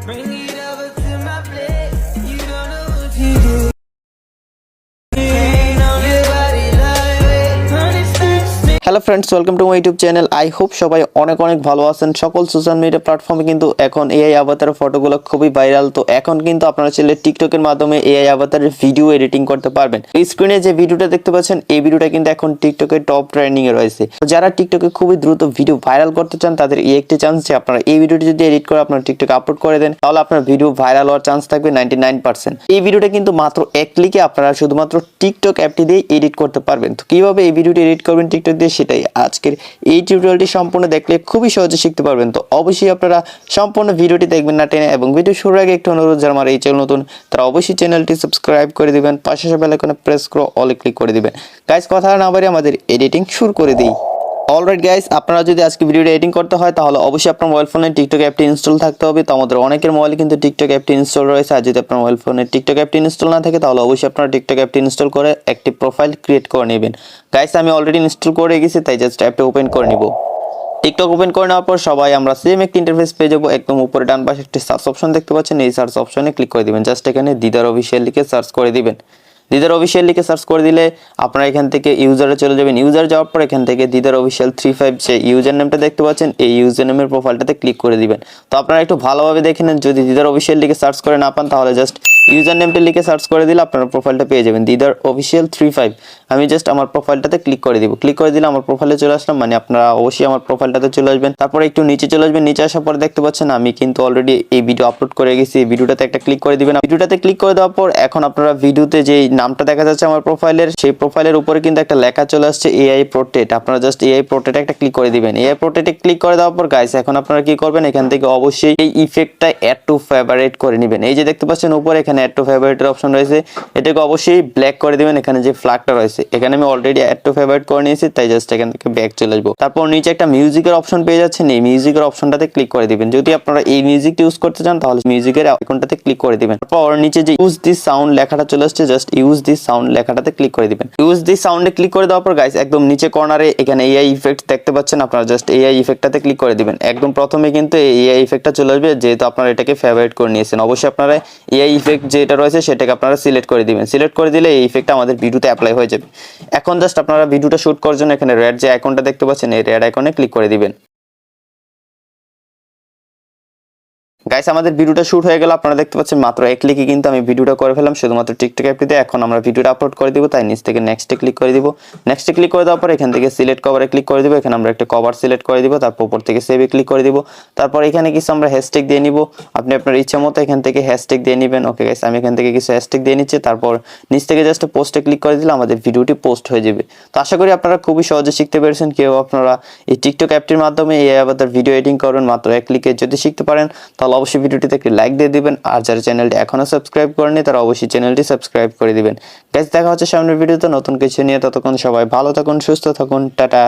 Bring it over to my place. You don't know what you do. Ain't on your body like it. Honey, start hello friends, welcome to my YouTube channel. I hope সবাই অনেক অনেক ভালো আছেন। সকল social media প্ল্যাটফর্মে কিন্তু এখন AI আভাতারের ফটোগুলো খুবই ভাইরাল। তো এখন কিন্তু আপনারা চাইলে টিকটকের মাধ্যমে এআই আভাতারের ভিডিও এডিটিং করতে পারবেন। স্ক্রিনে যে ভিডিওটা দেখতে পাচ্ছেন, এই ভিডিওটা কিন্তু এখন টিকটকের টপ ট্রেন্ডিং এ রয়েছে। তো যারা টিকটকে খুবই দ্রুত ভিডিও ভাইরাল করতে চান, তাদের এই একটি চান্স যে আপনারা এই ভিডিওটি যদি এডিট করে আপনার টিকটকে আপলোড করে দেন, তাহলে আপনার ভিডিও ভাইরাল হওয়ার চান্স থাকবে 99%। এই ভিডিওটা কিন্তু মাত্র এক ক্লিকে আপনারা শুধুমাত্র টিকটক অ্যাপটি দিয়ে এডিট করতে পারবেন। তো কিভাবে এই ভিডিওটি এডিট করবেন টিকটক দিয়ে, সেটাই আজকের এই টিউটোরিয়ালটি সম্পূর্ণ দেখলে খুবই সহজে শিখতে পারবেন। তো অবশ্যই আপনারা সম্পূর্ণ ভিডিওটি দেখবেন না টেনে, এবং ভিডিও শুরুর আগে একটু অনুরোধ, যারা আমার এই চ্যানেল নতুন তারা অবশ্যই চ্যানেলটি সাবস্ক্রাইব করে দিবেন, পাশে বেল আইকনে প্রেস করে অলে ক্লিক করে দিবেন। গাইস, কথা না বাড়িয়ে আমাদের এডিটিং শুরু করে দিই। অলরাইট গাইস, আপনারা যদি আজকে ভিডিওটা এডিটিং করতে হয়, তাহলে অবশ্যই আপনার মোবাইল ফোনে টিকটক অ্যাপটি ইনস্টল থাকতে হবে। তো আমাদের অনেকের মোবাইলে কিন্তু টিকটক অ্যাপটি ইনস্টল রয়েছে। আর যদি আপনার মোবাইল ফোনে টিকটক অ্যাপটি ইনস্টল না থাকে, তাহলে অবশ্যই আপনারা টিকটক অ্যাপটি ইনস্টল করে একটি প্রোফাইল ক্রিয়েট করে নেবেন। গাইস, আমি অলরেডি ইনস্টল করে গেছি, তাই জাস্ট অ্যাপটা ওপেন করে নিব। টিকটক ওপেন করে নেওয়ার পর সবাই আমরা সেম একটি ইন্টারফেস পেয়ে যাবো। একদম উপরে ডান পাশে একটি সার্চ অপশন দেখতে পাচ্ছেন, এই সার্চ অপশনে ক্লিক করে দিবেন। জাস্ট এখানে দিদার অফিসিয়াল লিখে সার্চ করে দিবেন। দিদার অফিসিয়াল লিখে সার্চ করে দিলে আপনারা এখান থেকে ইউজারে চলে যাবেন। ইউজার যাওয়ার পর এখান থেকে দিদার অফিসিয়াল 35 যে ইউজার নেমটা দেখতে পাচ্ছেন, এই ইউজার নেমের প্রোফাইলটাতে ক্লিক করে দিবেন। তো আপনারা একটু ভালোভাবে দেখে নেন, যদি দিদার অফিসিয়াল লিখে সার্চ করে না পান, তাহলে জাস্ট ইউজার নেমটা লিখে সার্চ করে দিলে আপনারা প্রোফাইলটা পেয়ে যাবেন, দিদার অফিসিয়াল 35। আমি জাস্ট আমার প্রোফাইলটাতে ক্লিক করে দিব। ক্লিক করে দিলে আমার প্রোফাইলে চলে আসলাম, মানে আপনারা অবশ্যই আমার প্রোফাইলটাতে চলে আসবেন। তারপরে একটু নিচে চলে আসবেন। নিচে আসার পর দেখতে পাচ্ছেন আমি কিন্তু অলরেডি এই ভিডিও আপলোড করে গেছি। এই ভিডিওটাতে একটা ক্লিক করে দিবেন। ভিডিওটাতে ক্লিক করে দেওয়ার পর এখন আপনারা ভিডিওতে যে নামটা দেখা যাচ্ছে আমার প্রোফাইলের, সেই প্রোফাইলের উপরে কিন্তু একটা লেখা চলে আসছে এআই প্রোটেক্ট। আপনারা জাস্ট এআই প্রোটেক্টে একটা ক্লিক করে দিবেন। এআই প্রোটেক্টে ক্লিক করে দেওয়ার পর গাইস, এখন আপনারা কি করবেন, এখান থেকে অবশ্যই এই ইফেক্টটা অ্যাড টু ফেভারিট করে নেবেন। এই যে দেখতে পাচ্ছেন উপরে এখানে অ্যাড টু ফেভারিটের অপশন রয়েছে, এটাকে অবশ্যই ব্ল্যাক করে দিবেন। এখানে যে ফ্ল্যাগটা রয়েছে, এখানে আমি অলরেডি অ্যাড টু ফেভারিট করে নিয়েছি, তাই জাস্ট এখান থেকে ব্যাক চলে আসবো। তারপর নিচে একটা মিউজিকের অপশন পেয়ে যাচ্ছেন, এই মিউজিকের অপশনটাতে ক্লিক করে দিবেন। যদি আপনারা এই মিউজিকটা ইউজ করতে চান, তাহলে মিউজিকের আইকনটাতে ক্লিক করে দিবেন। তারপর নিচে যে ইউজ দিস সাউন্ড লেখাটা চলে আসছে, জাস্ট ইউজ দিস সাউন্ড লেখাটাতে ক্লিক করে দিবেন। ইউজ দিস সাউন্ডে ক্লিক করে দেওয়ার পর গাইস, একদম নিচে কর্নারে এখানে এআই ইফেক্ট দেখতে পাচ্ছেন, আপনারা জাস্ট এআই ইফেক্টটাতে ক্লিক করে দিবেন। একদম প্রথমে কিন্তু এআই ইফেক্টটা চলে আসবে, যেহেতু আপনারা এটাকে ফেভারিট করে নিয়েছেন। অবশ্যই আপনারা এআই ইফেক্ট যেটা রয়েছে সেটাকে আপনারা সিলেক্ট করে দিবেন। সিলেক্ট করে দিলে এই ইফেক্টটা আমাদের ভিডিওতে অ্যাপ্লাই হয়ে যাবে। এখন জাস্ট আপনারা ভিডিওটা শুট করার জন্য এখানে রেড যে আইকনটা দেখতে পাচ্ছেন, এই রেড আইকনে ক্লিক করে দিবেন। গাইস, আমাদের ভিডিওটা শুট হয়ে গেল। আপনারা দেখতে পাচ্ছেন মাত্র এক ক্লিকে কিন্তু আমি ভিডিওটা করে ফেলাম শুধুমাত্র টিকটক অ্যাপটিতে। এখন আমরা ভিডিওটা আপলোড করে দিব, তাই নিচ থেকে নেক্সটে ক্লিক করে দিব। নেক্সটে ক্লিক করে দেওয়ার পর এখান থেকে সিলেক্ট কভারে ক্লিক করে দিব। এখানে আমরা একটা কভার সিলেক্ট করে দিব, তারপর উপর থেকে সেভে ক্লিক করে দিব। তারপর এখানে কিছু আমরা হ্যাশট্যাগ দিয়ে নিব। আপনি আপনার ইচ্ছা মতো এখান থেকে হ্যাশট্যাগ দিয়ে নেবেন। ওকে গাইস, আমি এখান থেকে কিছু হ্যাশট্যাগ দিয়ে নিচ্ছি। তারপর নিচ থেকে জাস্ট পোস্টে ক্লিক করে দিলে আমাদের ভিডিওটি পোস্ট হয়ে যাবে। তো আশা করি আপনারা খুবই সহজে শিখতে পেরেছেন। কেউ আপনারা এই টিকটক অ্যাপটির মাধ্যমে এই আবার ভিডিও এডিটিং করবেন মাত্র এক ক্লিকে। যদি শিখতে পারেন, তাহলে অবশ্যই ভিডিওটিতে একটি লাইক দিয়ে দিবেন। আর যারা চ্যানেলটি এখনো সাবস্ক্রাইব করেনি, তারা অবশ্যই চ্যানেলটি সাবস্ক্রাইব করে দিবেন। গাইস, দেখা হচ্ছে সামনের ভিডিওতে নতুন কিছু নিয়ে। ততক্ষণ সবাই ভালো থাকুন, সুস্থ থাকুন, টাটা।